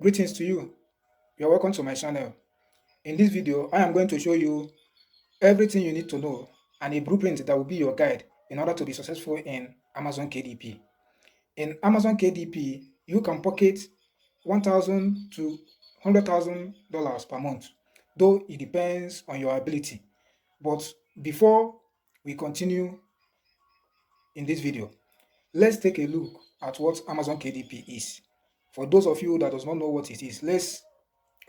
Greetings to you. You're welcome to my channel. In this video, I am going to show you everything you need to know and a blueprint that will be your guide in order to be successful in Amazon KDP. In Amazon KDP, you can pocket $1,000 to $100,000 per month, though it depends on your ability. But before we continue in this video, let's take a look at what Amazon KDP is. For those of you that does not know what it is, let's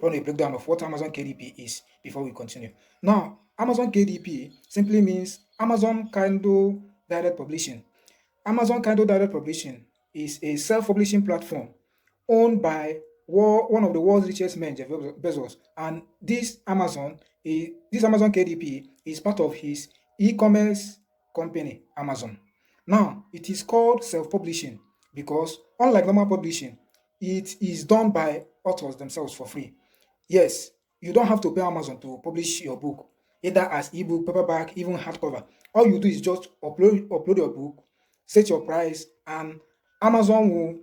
run a breakdown of what Amazon KDP is before we continue. Now, Amazon KDP simply means Amazon Kindle Direct Publishing. Amazon Kindle Direct Publishing is a self-publishing platform owned by one of the world's richest men, Jeff Bezos, and this Amazon KDP is part of his e-commerce company, Amazon. Now, it is called self-publishing because, unlike normal publishing, it is done by authors themselves for free. Yes, you don't have to pay Amazon to publish your book, either as ebook, paperback, even hardcover. All you do is just upload your book, set your price, and Amazon will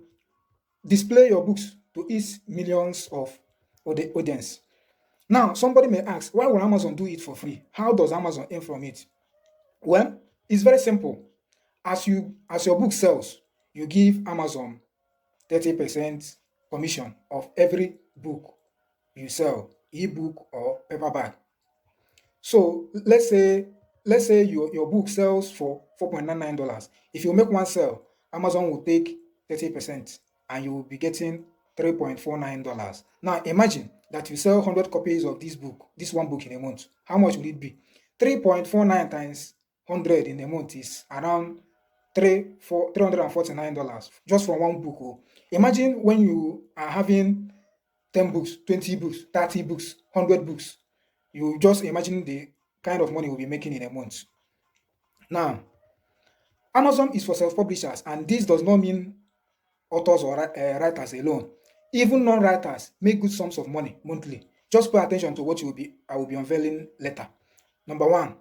display your books to its millions of audience. Now, somebody may ask, why will Amazon do it for free? How does Amazon earn from it? Well, it's very simple. As your book sells, you give Amazon 30% commission of every book you sell, ebook or paperback. So let's say your book sells for $4.99. If you make one sale, Amazon will take 30% and you will be getting $3.49. Now imagine that you sell 100 copies of this one book in a month. How much will it be? 3.49 times 100 in a month is around $349 just for one book. Oh. Imagine when you are having 10 books, 20 books, 30 books, 100 books. You just imagine the kind of money we'll be making in a month. Now, Amazon is for self-publishers, and this does not mean authors or writers alone. Even non-writers make good sums of money monthly. Just pay attention to what I will be unveiling later. Number one,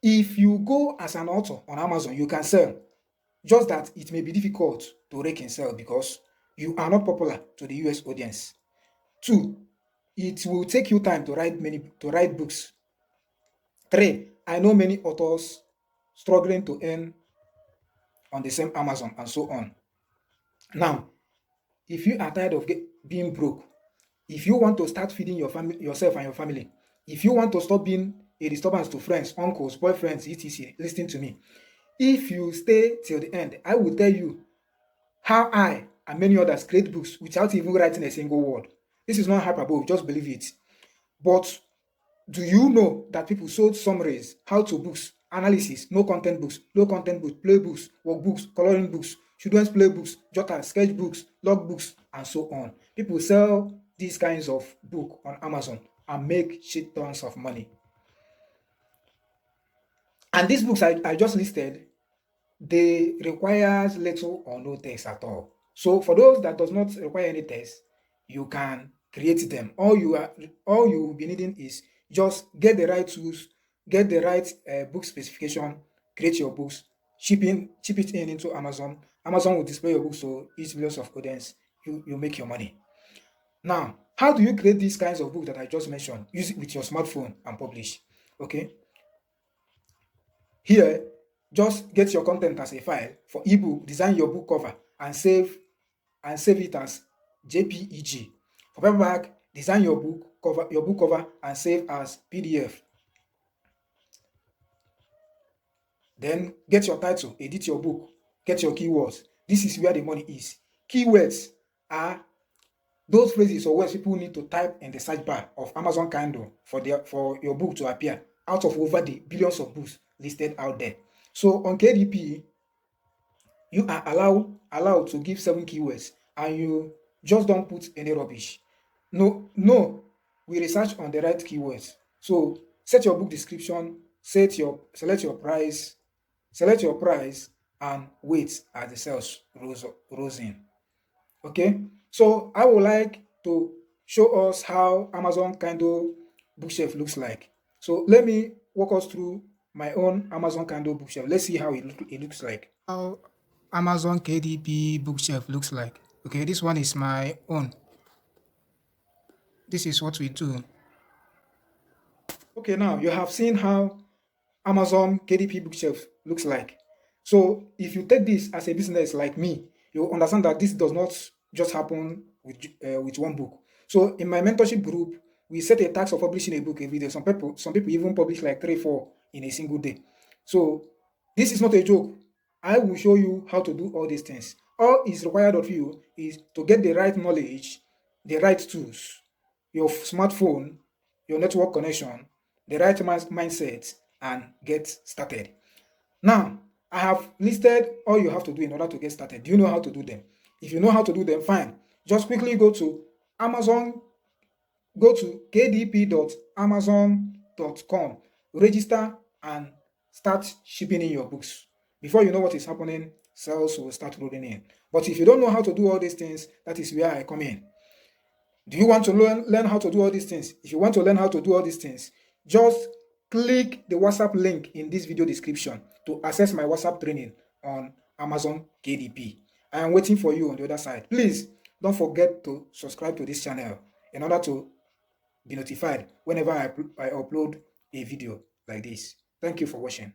if you go as an author on Amazon, you can sell. Just that it may be difficult to rake in sell because you are not popular to the US audience. Two, it will take you time to write books. Three, I know many authors struggling to earn on the same Amazon and so on. Now, if you are tired of being broke, if you want to start feeding yourself and your family, if you want to stop being a disturbance to friends, uncles, boyfriends, etc., listen to me. If you stay till the end, I will tell you how I and many others create books without even writing a single word. This is not hyperbole, just believe it. But do you know that people sold summaries, how-to books, analysis, no content books, low content books, play books, workbooks, coloring books, children's play books, jotters, sketch books, log books, and so on? People sell these kinds of books on Amazon and make shit tons of money. And these books I just listed, they requires little or no text at all. So for those that does not require any text, you can create them. All you will be needing is just get the right tools, get the right book specification, create your books, ship it into Amazon. Amazon will display your books to its millions of audience. You make your money. Now, how do you create these kinds of books that I just mentioned? Use it with your smartphone and publish. Okay. Here, just get your content as a file. For ebook, design your book cover and save it as JPEG. For paperback, design your book cover and save as PDF. Then get your title, edit your book, get your keywords. This is where the money is. Keywords are those phrases or words people need to type in the search bar of Amazon Kindle for your book to appear out of over the billions of books listed out there. So on KDP, you are allowed to give 7 keywords and you just don't put any rubbish. No, we research on the right keywords. So set your book description, select your price, and wait as the sales rose in. Okay, so I would like to show us how Amazon Kindle bookshelf looks like. So let me walk us through my own Amazon Kindle bookshelf. Let's see how it looks like. How Amazon KDP bookshelf looks like. Okay, this one is my own. This is what we do. Okay, now you have seen how Amazon KDP bookshelf looks like. So if you take this as a business like me, you understand that this does not just happen with one book. So in my mentorship group, we set a task of publishing a book every day. Some people even publish like 3, 4 in a single day. So this is not a joke. I will show you how to do all these things. All is required of you is to get the right knowledge, the right tools, your smartphone, your network connection, the right mindset, and get started. Now, I have listed all you have to do in order to get started. Do you know how to do them? If you know how to do them, fine. Just quickly go to Amazon, go to kdp.amazon.com, register, and start shipping in your books. Before you know what is happening, sales will start rolling in. But if you don't know how to do all these things, that is where I come in. Do you want to learn how to do all these things? If you want to learn how to do all these things, just click the WhatsApp link in this video description to access my WhatsApp training on Amazon KDP. I am waiting for you on the other side. Please don't forget to subscribe to this channel in order to be notified whenever I upload a video like this. Thank you for watching.